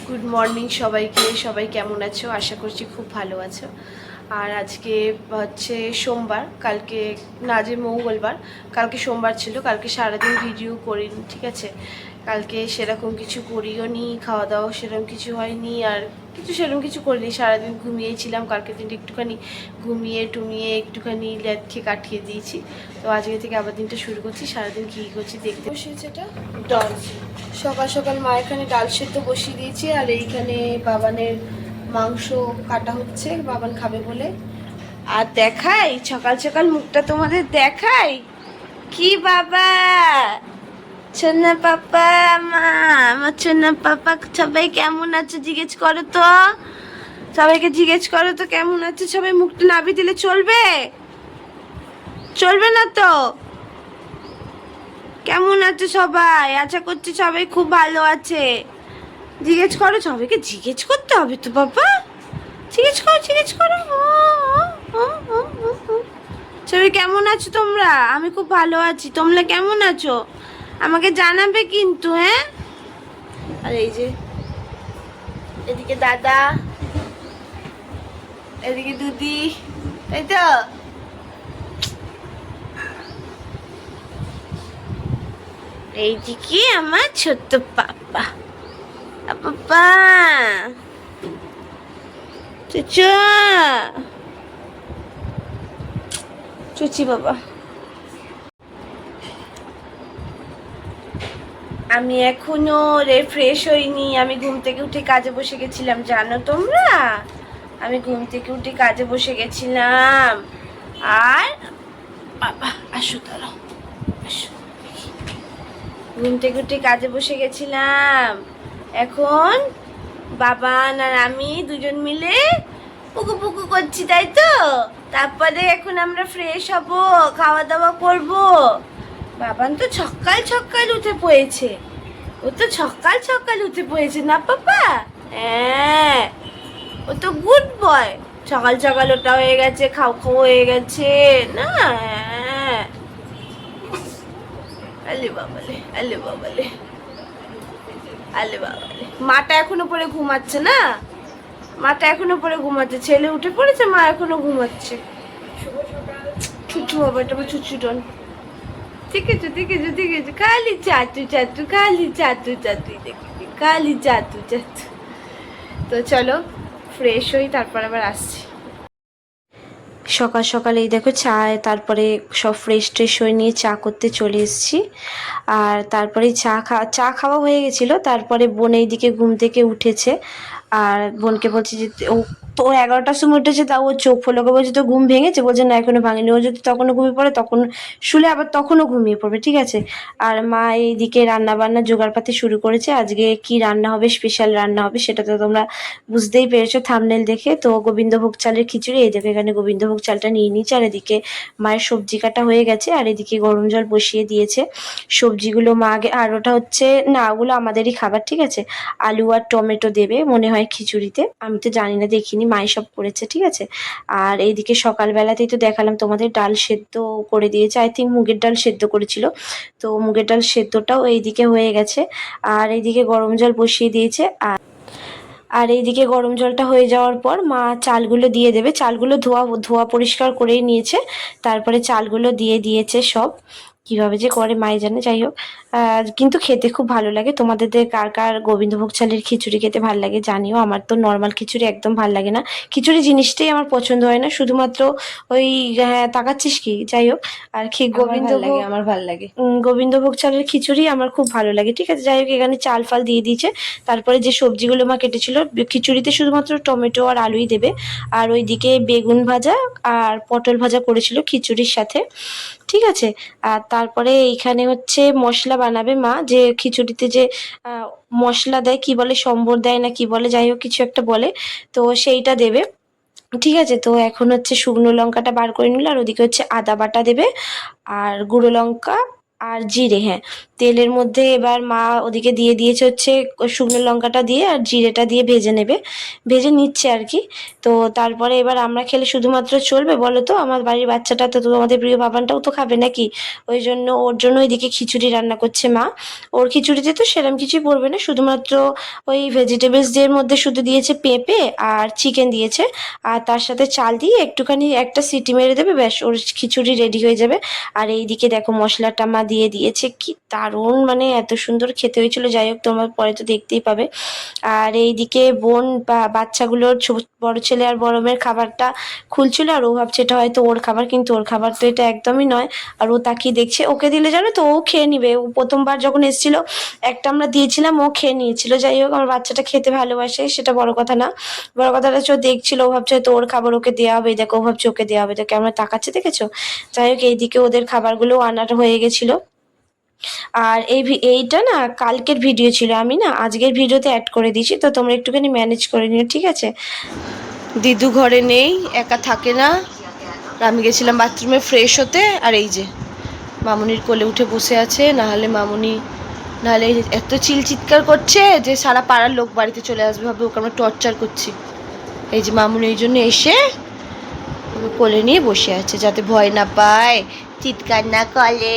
Good morning সবাইকে। সবাই কেমন আছো? আশা করছি খুব ভালো আছো। আর আজকে হচ্ছে সোমবার, কালকে না যে মঙ্গলবার, কালকে সোমবার ছিল। কালকে সারাদিন ভিডিও করিনি, ঠিক আছে। কালকে সেরকম কিছু করিও নি, খাওয়া দাওয়া সেরকম কিছু হয়নি, আর সেরকম কিছু করিনি। সারাদিন ঘুমিয়েছিলাম। কালকে দিনটা একটুখানি ঘুমিয়ে টুমিয়ে একটুখানি ল্যাদ খেয়ে কাটিয়ে দিয়েছি। তো আজকে থেকে আবার দিনটা শুরু করছি। সারাদিন কী করছি দেখতে বসেছি। এটা ডাল, সকাল সকাল মা এখানে ডাল সেদ্ধ বসিয়ে দিয়েছি, আর এইখানে বাবানের মাংস কাটা হচ্ছে, বাবান খাবে বলে। আর দেখাই সকাল সকাল মুখটা তোমাদের দেখাই। কি বাবা, সোনা পাপা, মা আমার সোনা পাপা, সবাই কেমন আছো জিজ্ঞেস করো তো। সবাইকে জিজ্ঞেস করো তো কেমন আছে সবাই। মুখটা নাবি দিলে চলবে? চলবে না তো? কেমন আছে সবাই? আশা করছি সবাই খুব ভালো আছে। জিজ্ঞেস করো, সবাইকে জিজ্ঞেস করতে হবে তো বাবা। জিজ্ঞেস করো, জিজ্ঞেস করো। সবাই কেমন আছো তোমরা? আমি খুব ভালো আছি। তোমরা কেমন আছো আমাকে জানাবে কিন্তু, হ্যাঁ? আর এই যে এদিকে দাদা, এদিকে দিদি, তাই তো। এইদিকে আমার ছোট্ট পাপা। পাপা চুচু, চুচি বাবা। আমি এখনো ফ্রেশ হইনি। আমি ঘুম থেকে উঠে কাজে বসে গেছিলাম, জানো তোমরা? আমি ঘুম থেকে উঠে কাজে বসে গেছিলাম। আর বাবা আসো, দাঁড়াও, আসো। ঘুম থেকে উঠে কাজে বসে গেছিলাম। এখন বাবান আর আমি দুজন মিলে পুকু পুকু করছি, তাই তো। তারপরে এখন আমরা ফ্রেশ হব, খাওয়া দাওয়া করব। বাবান তো সকাল সকাল উঠে পড়েছে। ও তো সকাল সকাল উঠে পড়েছে না পাপা? হ্যাঁ, ও তো গুড বয়। সকাল সকাল ওটা হয়ে গেছে, খাও খাও হয়ে গেছে না? হ্যাঁ। আলে বাবালে, আলে বাবালে, আলে বাবালে। মাটা এখনো পরে ঘুমাচ্ছে না? মাটা এখনো পরে ঘুমাচ্ছে। ছেলে উঠে পড়েছে, মা এখনো ঘুমাচ্ছে। ছুচু বাবা, এটা আমার ছুচু ডন। ঠিক আছে, ঠিক আছে, ঠিক আছে। খালি চাতু চাতু, খালি চাতু চাতু, দেখি খালি চাতু চাতু। তো চলো ফ্রেশ হই, তারপর আবার আসছি। সকাল সকাল এই দেখো চা, তারপরে সব ফ্রেশ ট্রেশ হয়ে নিয়ে চা করতে চলে এসেছি। আর তারপরে চা খাওয়া হয়ে গেছিলো। তারপরে বোন এইদিকে ঘুম থেকে উঠেছে, আর বোনকে বলছি যে ও তো 11টার সময় উঠেছে, তাও ও চোখ ফোলাকে বলছে তো ঘুম ভেঙেছে, বলছে না এখনো ভাঙেনি। ও যদি তখনও ঘুমিয়ে পড়ে তখন শুলে আবার তখনও ঘুমিয়ে পড়বে, ঠিক আছে। আর মা এইদিকে রান্না বান্না জোগাড়পাতি শুরু করেছে। আজকে কি রান্না হবে, স্পেশাল রান্না হবে, সেটা তো তোমরা বুঝতেই পেরেছো থাম্বনেল দেখে। তো গোবিন্দভোগ চালের খিচুড়ি, এই দেখো এখানে গোবিন্দভোগ চালটা নিয়ে নিয়েছে, আর এদিকে মায়ের সবজি কাটা হয়ে গেছে, আর এদিকে গরম জল বসিয়ে দিয়েছে। সবজিগুলো মা আগে, আর ওটা হচ্ছে না, ওগুলো আমাদেরই খাবার, ঠিক আছে। আলু আর টমেটো দেবে মনে হয় খিচুড়িতে, আমি তো জানি না, দেখিনি, মাই সব করেছে, ঠিক আছে। আর এইদিকে সকালবেলাতেই তো দেখালাম তোমাদের ডাল সেদ্ধ করে দিয়েছে, আই থিঙ্ক মুগের ডাল সেদ্ধ করেছিল। তো মুগের ডাল সেদ্ধটাও এইদিকে হয়ে গেছে, আর এইদিকে গরম জল বসিয়ে দিয়েছে। আর এইদিকে গরম জলটা হয়ে যাওয়ার পর মা চালগুলো দিয়ে দেবে। চালগুলো ধোয়া ধোয়া পরিষ্কার করেই নিয়েছে, তারপরে চালগুলো দিয়ে দিয়েছে সব। কিভাবে যে করে মাই জানে, যাই হোক। কিন্তু খেতে খুব ভালো লাগে। তোমাদের কার কার গোবিন্দভোগ চালের খিচুড়ি খেতে ভালো লাগে জানিও। আমার তো নর্মাল খিচুড়ি একদম ভালো লাগে না। খিচুড়ি জিনিসটাই আমার পছন্দ হয় না, শুধুমাত্র ওই, হ্যাঁ তাকাচ্ছিস কি, যাই হোক। আর কি গোবিন্দভোগ, আমার ভাল লাগে। গোবিন্দভোগ চালের খিচুড়ি আমার খুব ভালো লাগে, ঠিক আছে। যাই হোক, এখানে চাল ফাল দিয়ে দিয়েছে। তারপরে যে সবজিগুলো মা কেটেছিল, খিচুড়িতে শুধুমাত্র টমেটো আর আলুই দেবে। আর ওইদিকে বেগুন ভাজা আর পটল ভাজা করেছিল খিচুড়ির সাথে, ঠিক আছে। আর তারপরে এইখানে হচ্ছে মশলা বানাবে মা, যে খিচুড়িতে যে মশলা দেয়, কি বলে, সম্বর দেয় না কি বলে, যাই হোক কিছু একটা বলে, তো সেইটা দেবে, ঠিক আছে। তো এখন হচ্ছে শুকনো লঙ্কাটা বার করে নিল, আর ওদিকে হচ্ছে আদা বাটা দেবে, আর গুঁড়ো লঙ্কা আর জিরে, হ্যাঁ তেলের মধ্যে এবার মা ওদিকে দিয়ে দিয়েছে হচ্ছে শুকনো লঙ্কাটা দিয়ে আর জিরেটা দিয়ে ভেজে নেবে, ভেজে নিচ্ছে আর কি। তো তারপরে এবার আমরা খেলে শুধুমাত্র চলবে বলো তো? আমার বাড়ির বাচ্চাটা তো তোমাদের প্রিয় বাবানটাও তো খাবে নাকি, ওই জন্য ওর জন্য ওইদিকে খিচুড়ি রান্না করছে মা। ওর খিচুড়িতে তো সেরকম কিছুই পড়বে না, শুধুমাত্র ওই ভেজিটেবলস দিয়ে মধ্যে শুধু দিয়েছে পেঁপে আর চিকেন দিয়েছে, আর তার সাথে চাল দিয়ে একটুখানি একটা সিটি মেরে দেবে, ব্যাস ওর খিচুড়ি রেডি হয়ে যাবে। আর এইদিকে দেখো মশলাটা মা দিয়ে দিয়েছে, কি দারুণ মানে এত সুন্দর খেতে হয়েছিল। যাই হোক তোমার পরে তো দেখতেই পাবে। আর এইদিকে বোন বা বাচ্চাগুলোর বড় ছেলে আর বড় মেয়ের খাবারটা খুলছিল, আর ও ভাবছে এটা হয়তো ওর খাবার, কিন্তু ওর খাবার তো এটা একদমই নয়। আর ও তাকিয়ে দেখছে, ওকে দিলে জানো তো ও খেয়ে নিবে। ও প্রথমবার যখন এসেছিল একটা আমরা দিয়েছিলাম, ও খেয়ে নিয়েছিল। যাই হোক আমার বাচ্চাটা খেতে ভালোবাসে, সেটা বড় কথা না, বড় কথাটা হচ্ছে ও দেখছিল, ও ভাবছে হয়তো ওর খাবার ওকে দেওয়া হবে, দেখো ও ভাবছে ওকে দেওয়া হবে, দেখে আমরা তাকাচ্ছে দেখেছো। যাই হোক এইদিকে ওদের খাবারগুলো আনাটা হয়ে গেছিলো। আর এইটা না কালকের ভিডিও ছিল, আমি না আজকের ভিডিওতে অ্যাড করে দিয়েছি, তো তোমরা একটুখানি ম্যানেজ করে নিও, ঠিক আছে? দিদু ঘরে নেই, একা থাকে না, আমি গেছিলাম বাথরুমে ফ্রেশ হতে, আর এই যে মামুনির কোলে উঠে বসে আছে। নাহলে এত চিৎকার করছে যে সারা পাড়ার লোক বাড়িতে চলে আসবে, ভাবে ওকে আমরা টর্চার করছি। এই যে মামুনি এই জন্য এসে ওকে কোলে নিয়ে বসে আছে, যাতে ভয় না পায়, চিৎকার না করে।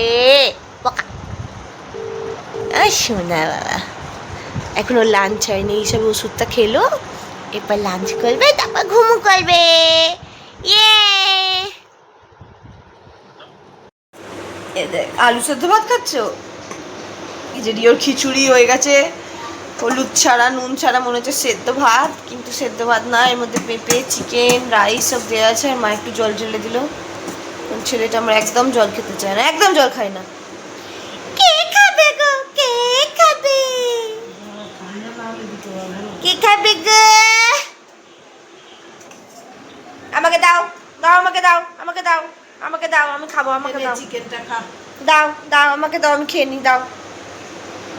শোনা বাবা, এখনো লাঞ্চ হয়নি, এইসব ওষুধটা খেলো, এরপর লাঞ্চ করবে, তারপর ঘুমু করবে। ইয়ে আলু সেদ্ধ ভাত খাচ্ছ? এই যে রিওর খিচুড়ি হয়ে গেছে, হলুদ ছাড়া নুন ছাড়া, মনে হচ্ছে সেদ্ধ ভাত, কিন্তু সেদ্ধ ভাত না, এর মধ্যে পেঁপে চিকেন রাইস সব দেওয়া আছে। আর মা একটু জল ঢেলে দিল, ছেলেটা আমরা একদম জল খেতে চায় না, একদম জল খাই না। কে খাবে গো, কে খাবে, কে খাবে গো? আমাকে দাও, দাও আমাকে দাও, আমাকে দাও, আমাকে দাও, আমি খাবো, আমাকে দাও চিকেনটা, খা দাও, দাও আমাকে দাও, আমি খেয়ে নি, দাও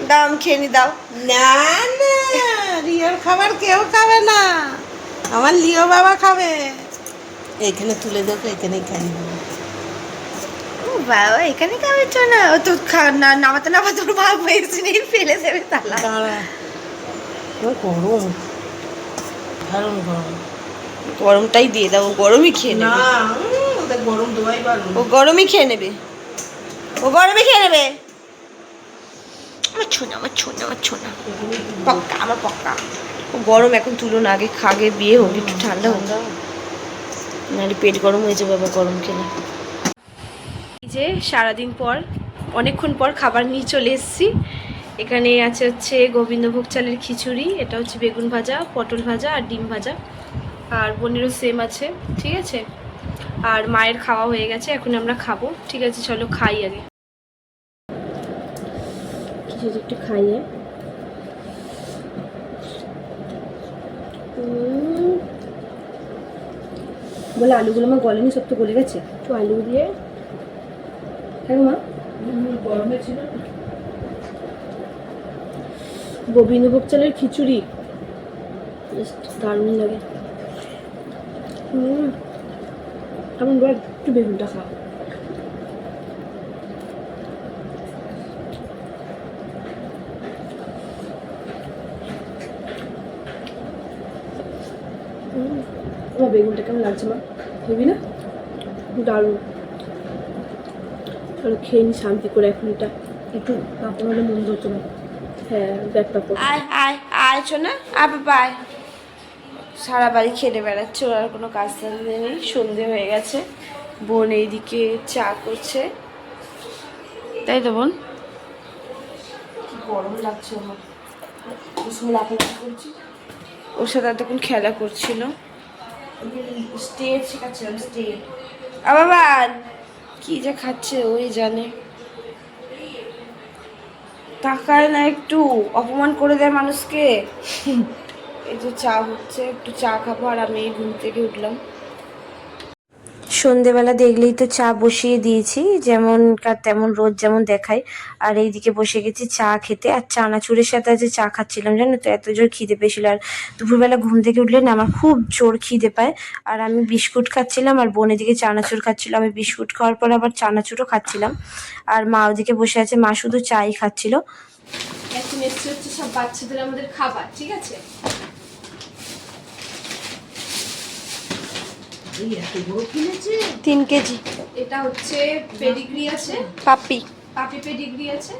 দাও, আমি খেয়ে নি, দাও। না না, রিওর খাবার কেউ খাবে না, আমার লিও বাবা খাবে। এইখানে তুলে দেখো, এখানেই খাই বাবা এখানে খাবে তো না, ও তো নামাতে নামাতে ওর ভাব হয়েছে নেই, ফেলে দেবে তালা। গরম, দারুণ গরম, গরমটাই দিয়ে দাও, ও গরমই খেয়ে নেবে। ওদের গরম দোয়াই ভালো, ও গরমই খেয়ে নেবে, ও গরমই খেয়ে নেবে। আমার ছোনা, আমার ছোনা, আমার ছোনা, পক্কা, আমার পক্কা। ও গরম এখন তুলো না, আগে খাগে বিয়ে হোক, একটু ঠান্ডা হোক, নাহলে পেট গরম হয়ে যাবে আবার গরম খেলে। এই যে সারাদিন পর, অনেকক্ষণ পর খাবার নিয়ে চলে এসেছি। এখানে আছে হচ্ছে গোবিন্দভোগ চালের খিচুড়ি, এটা হচ্ছে বেগুন ভাজা, পটল ভাজা আর ডিম ভাজা, আর বোনেরও সেম আছে, ঠিক আছে। আর মায়ের খাওয়া হয়ে গেছে, এখন আমরা খাবো, ঠিক আছে চলো খাই আগে, কিছু একটু খাইয়ে। বলে আলুগুলো আমার গলেনি, সব তো গলে গেছে, একটু আলু দিয়ে। হ্যাঁ মা, গরমে ছিল গোবিন্দভোগ চালের খিচুড়ি দারুণ লাগে। কেমন বল, একটু বেগুনটা খাও। আমার বেগুনটা কেমন লাগছে মা, ভেবি না দারুণ। চলো খেয়ে নি শান্তি করে, এখন এটা একটু পাপড় হলে মন্দ হতো না। হ্যাঁ দেখ পাপড়, আয় আয় আয় শোনা, আয় বাবা আয়। সারা বাড়ি খেলে বেড়াচ্ছে, ওর আর কোনো কাজ ধান্দা নেই, সন্ধে হয়ে গেছে। বোন এইদিকে চা করছে, তাই তো বোন? গরম লাগছে আমার, ওর সঙ্গে লাফালাফি করছি, ওর সাথে এতক্ষণ খেলা করছিল, স্টেজ শেখাচ্ছিলাম, স্টেজ। আবার কি যে খাচ্ছে ওই জানে, তাকায় না, একটু অপমান করে দেয় মানুষকে। এই যে চা হচ্ছে, একটু চা খাবো, আর আমি ঘুম থেকে উঠলাম। সন্ধেবেলা দেখলেই তো চা বসিয়ে দিয়েছি, যেমন কার তেমন রোজ যেমন দেখায়। আর এইদিকে বসে গেছি চা খেতে, আর চানাচুরের সাথে আজ চা খাচ্ছিলাম, জানো তো, এত জোর খিদে পেয়েছিল। আর দুপুরবেলা ঘুম থেকে উঠলে না আমার খুব জোর খিদে পায়। আর আমি বিস্কুট খাচ্ছিলাম, আর বোন এদিকে চানাচুর খাচ্ছিল। আমি বিস্কুট খাওয়ার পর আবার চানাচুরও খাচ্ছিলাম। আর মা ওদিকে বসে আছে, মা শুধু চাই খাচ্ছিল। এখন এসছে হচ্ছে সব বাচ্চাদের আমাদের খাবার, ঠিক আছে? 3 কেজি। এটা হচ্ছে পেডিগ্রি আছে, পাপি পেডিগ্রি আছে।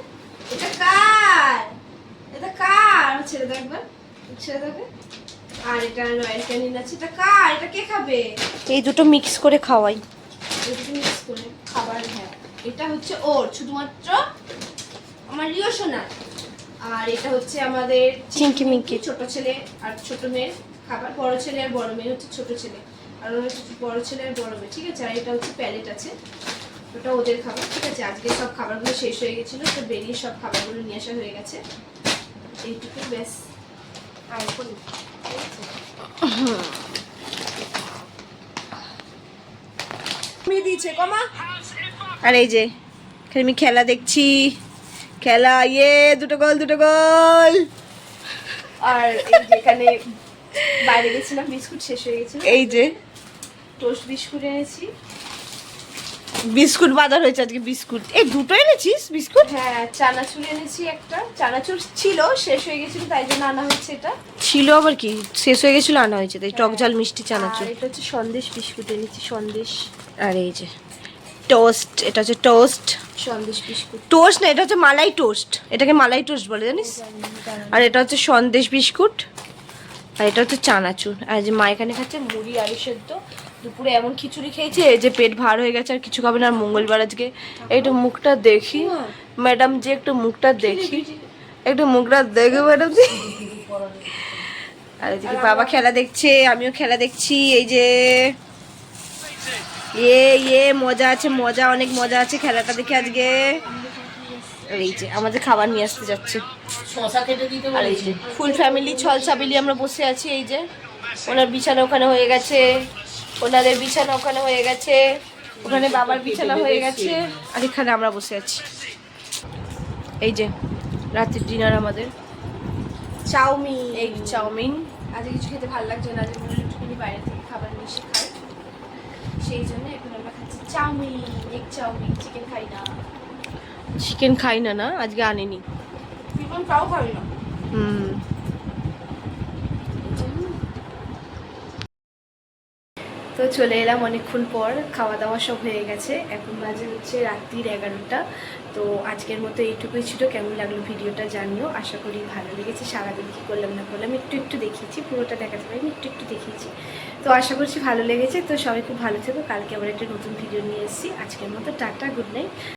এটা কার? ছেড়ে দাও একবার, ছেড়ে দেবে। আর এটা রয়্যাল ক্যানিন আছে। এটা কার? এটা কে খাবে? এই দুটো মিক্স করে খাওয়াই, মিক্স করে খাবার। হ্যাঁ, এটা হচ্ছে ওর, শুধুমাত্র আমার রিও সোনার। আর এটা হচ্ছে আমাদের চিঙ্কি মিঙ্কি, ছোট ছেলে আর ছোট মেয়ের খাবার। বড় ছেলে আর বড় মেয়ে হচ্ছে ছোট ছেলে, আর ওর হচ্ছে বড় ছেলে আর বড় মেয়ে, ঠিক আছে? আর এটা হচ্ছে প্যালেট আছে, ওটা ওদের খাবার, ঠিক আছে? আজকে সব খাবারগুলো শেষ হয়ে গেছিলো, তো বেরিয়ে সব খাবারগুলো নিয়ে আসা হয়ে গেছে। এইটুকু ব্যাস। আর এখন দিয়েছে কমা। আর এই যে আমি খেলা দেখছি, খেলা, দুটো গোল। আর এই যে এখানে বাইরে গেছিলাম, বিস্কুট শেষ হয়ে গেছিল। এই যে টোস্ট বিস্কুট এনেছি, বিস্কুট বাজার হয়েছে আজকে। বিস্কুট এই দুটো এনেছিস বিস্কুট? হ্যাঁ, চানাচুর এনেছি একটা। চানাচুর ছিল, শেষ হয়ে গেছিল, তাই জন্য আনা হয়েছে। এটা ছিল আবার কি শেষ হয়ে গেছিল, আনা হয়েছে তাই। টক ঝাল মিষ্টি চানাচুর। এটা হচ্ছে সন্দেশ বিস্কুট এনেছি, সন্দেশ। আর এই যে টোস্ট, এটা হচ্ছে টোস্ট, সন্দেশ বিস্কুট। টোস্ট না, এটা হচ্ছে মালাই টোস্ট, এটাকে মালাই টোস্ট বলে, জানিস? আর এটা হচ্ছে সন্দেশ বিস্কুট, আর এটা হচ্ছে চানাচুর। আর যে মা এখানে খাচ্ছে মুড়ি আলু সেদ্ধ। দুপুরে এমন খিচুড়ি খেয়েছে যে পেট ভার হয়ে গেছে, আর কিছু খাবে না। আর মঙ্গলবার আজকে। একটু মুখটা দেখি ম্যাডাম, যে একটু মুখটা দেখি, একটু মুখটা দেখি ম্যাডাম। আর এদিকে বাবা খেলা দেখছে, আমিও খেলা দেখছি। এই যে মজা আছে, মজা, অনেক মজা আছে খেলাটা দেখে আজকে। আর এই যে আমাদের খাবার নিয়ে আসতে যাচ্ছে। আর এই যে ফুল ফ্যামিলি, ছল ছাবিলি আমরা বসে আছি। এই যে ওনার বিছানা ওখানে হয়ে গেছে, ওনাদের বিছানা ওখানে হয়ে গেছে, ওখানে বাবার বিছানা হয়ে গেছে, আর এখানে আমরা বসে আছি। এই যে রাতের ডিনার আমাদের চাউমিন, এগ চাউমিন। আজকে কিছু খেতে ভালো লাগছে না, আজকে একটুখানি বাইরে থেকে খাবার নিয়ে এসে খাই, সেই জন্য এখন আমরা খাচ্ছি চাউমিন, এগ চাউমিন। চিকেন খাই না, না আজকে আনিনি, চিকেন তাও খাই না। তো চলে এলাম অনেকক্ষণ পর, খাওয়া দাওয়া সব হয়ে গেছে। এখন বাজে হচ্ছে রাত্রির 11টা। তো আজকের মতো এইটুকুই ছিল। কেমন লাগলো ভিডিওটা জানিও, আশা করি ভালো লেগেছে। সারাদিন কী করলাম না করলাম একটু দেখিয়েছি, পুরোটা দেখাতে পারিনি, একটু দেখিয়েছি। তো আশা করছি ভালো লেগেছে। তো সবাই খুব ভালো থেকো। কালকে আবার একটা নতুন ভিডিও নিয়ে এসেছি। আজকের মতো টাটা, গুড নাইট।